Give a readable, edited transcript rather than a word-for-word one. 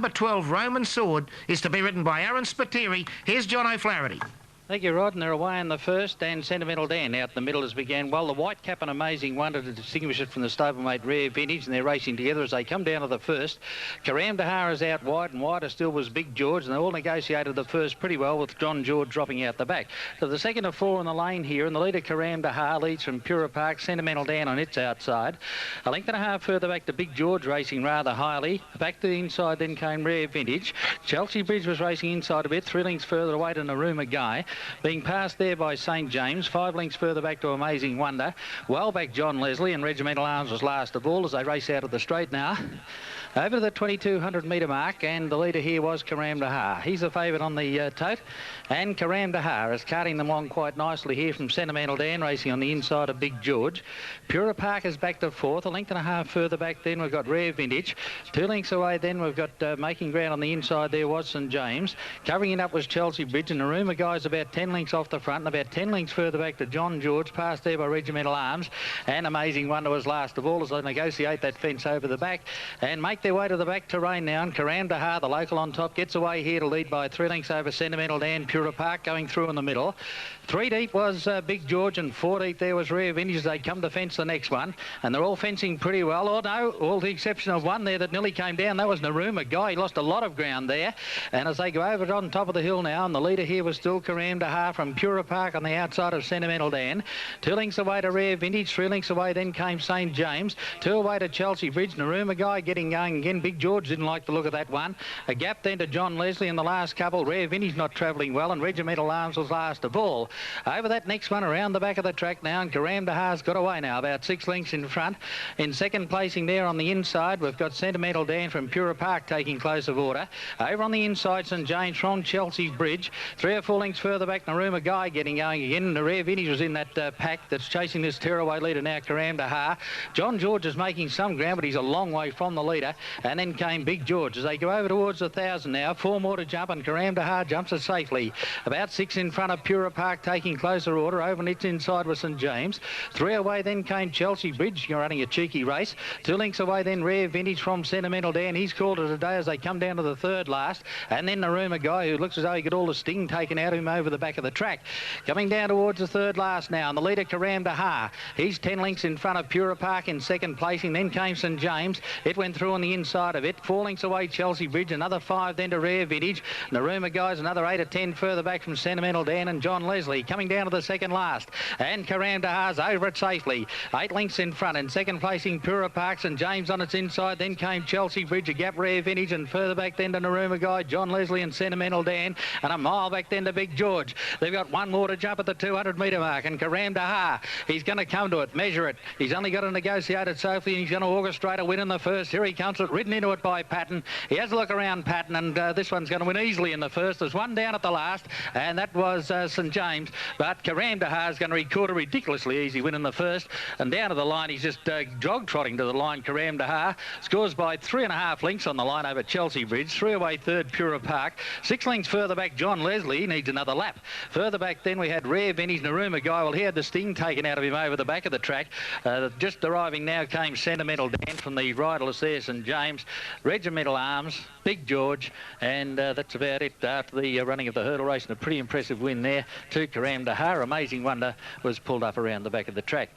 Number 12, Roman Sword, is to be ridden by Aaron Spiteri. Here's John O'Flaherty. Thank you, Rod, and they're away in the first, and Sentimental Dan out in the middle as began well. The White Cap, an Amazing Wonder to distinguish it from the stablemate Rare Vintage, and they're racing together as they come down to the first. Karam Dahar is out wide, and wider still was Big George, and they all negotiated the first pretty well with John George dropping out the back. So the second of four in the lane here, and the leader Karam Dahar leads from Pura Park, Sentimental Dan on its outside. A length and a half further back to Big George racing rather highly. Back to the inside then came Rare Vintage. Chelsea Bridge was racing inside a bit, 3 lengths further away to Naruma Guy. Being passed there by St James, 5 lengths further back to Amazing Wonder. Well back John Leslie, and Regimental Arms was last of all as they race out of the straight now. Over to the 2200 metre mark, and the leader here was Karam Dahar. He's the favourite on the tote, and Karam Dahar is carting them along quite nicely here from Sentimental Dan, racing on the inside of Big George. Pura Park is back to fourth, a length and a half further back then we've got Rare Vintage. 2 lengths away then we've got making ground on the inside there was St James. Covering it up was Chelsea Bridge, and the Naruma Guy's about 10 lengths off the front, and about 10 lengths further back to John George, passed there by Regimental Arms, and Amazing Wonder was last of all as they negotiate that fence over the back and make their way to the back terrain now. And Karam Dahar, the local on top, gets away here to lead by 3 lengths over Sentimental Dan. Pura Park going through in the middle. 3 deep was Big George, and 4 deep there was Rare Vintage as they come to fence the next one, and they're all fencing pretty well. Oh no, all the exception of one there that nearly came down. That was Naruma Guy. He lost a lot of ground there, and as they go over on top of the hill now, and the leader here was still Karam Dahar from Pura Park on the outside of Sentimental Dan. 2 lengths away to Rare Vintage, 3 lengths away then came St James, 2 away to Chelsea Bridge. Naruma Guy getting going again. Big George didn't like the look of that one. A gap then to John Leslie in the last couple. Rare Vintage not travelling well, and Regimental Arms was last of all. Over that next one around the back of the track now, and Karam Dahar's got away now, about 6 lengths in front. In second placing there on the inside, we've got Sentimental Dan from Pura Park taking close of order. Over on the inside, St James from Chelsea Bridge. 3 or 4 lengths further back, Naruma Guy getting going again, and the Rare Vintage was in that pack that's chasing this tearaway leader now, Karam Dahar. John George is making some ground, but he's a long way from the leader, and then came Big George as they go over towards 1,000 now. 4 more to jump, and Karam Dahar jumps it safely. About 6 in front of Pura Park taking closer order. Over on its inside was St James. 3 away then came Chelsea Bridge. You're running a cheeky race. 2 lengths away then Rare Vintage from Sentimental Dan. He's called it a day as they come down to the third last. And then Naruma Guy, who looks as though he got all the sting taken out of him over the back of the track. Coming down towards the third last now, and the leader Karam Dahar. He's 10 lengths in front of Pura Park in second placing. Then came St James. It went through on the inside of it. 4 lengths away Chelsea Bridge. Another 5 then to Rare Vintage. Naruma Guy's another 8 or 10 further back from Sentimental Dan and John Leslie. Coming down to the second last. And Karam Dahar's over it safely. 8 lengths in front. In second placing Pura Park, and James on its inside. Then came Chelsea Bridge, a gap Rare Vintage, and further back then to Naruma Guy, John Leslie and Sentimental Dan, and a mile back then to Big George. They've got 1 more to jump at the 200 metre mark, and Karam Dahar, he's going to come to it, measure it. He's only got to negotiate it safely, and he's going to orchestrate a win in the first. Here he comes, ridden into it by Patton. He has a look around Patton, and this one's going to win easily in the first. There's one down at the last, and that was St James, but Karam Dahar's going to record a ridiculously easy win in the first, and down to the line he's just jog-trotting to the line. Karam Dahar scores by 3.5 lengths on the line over Chelsea Bridge. 3 away third Pura Park. 6 lengths further back John Leslie needs another lap. Further back then we had Rare Vintage. Naruma Guy, well, he had the sting taken out of him over the back of the track. Just arriving now came Sentimental Dan from the riderless there, St James, Regimental Arms, Big George, and that's about it after the running of the hurdle race, and a pretty impressive win there to Karam Dahar. Amazing Wonder was pulled up around the back of the track.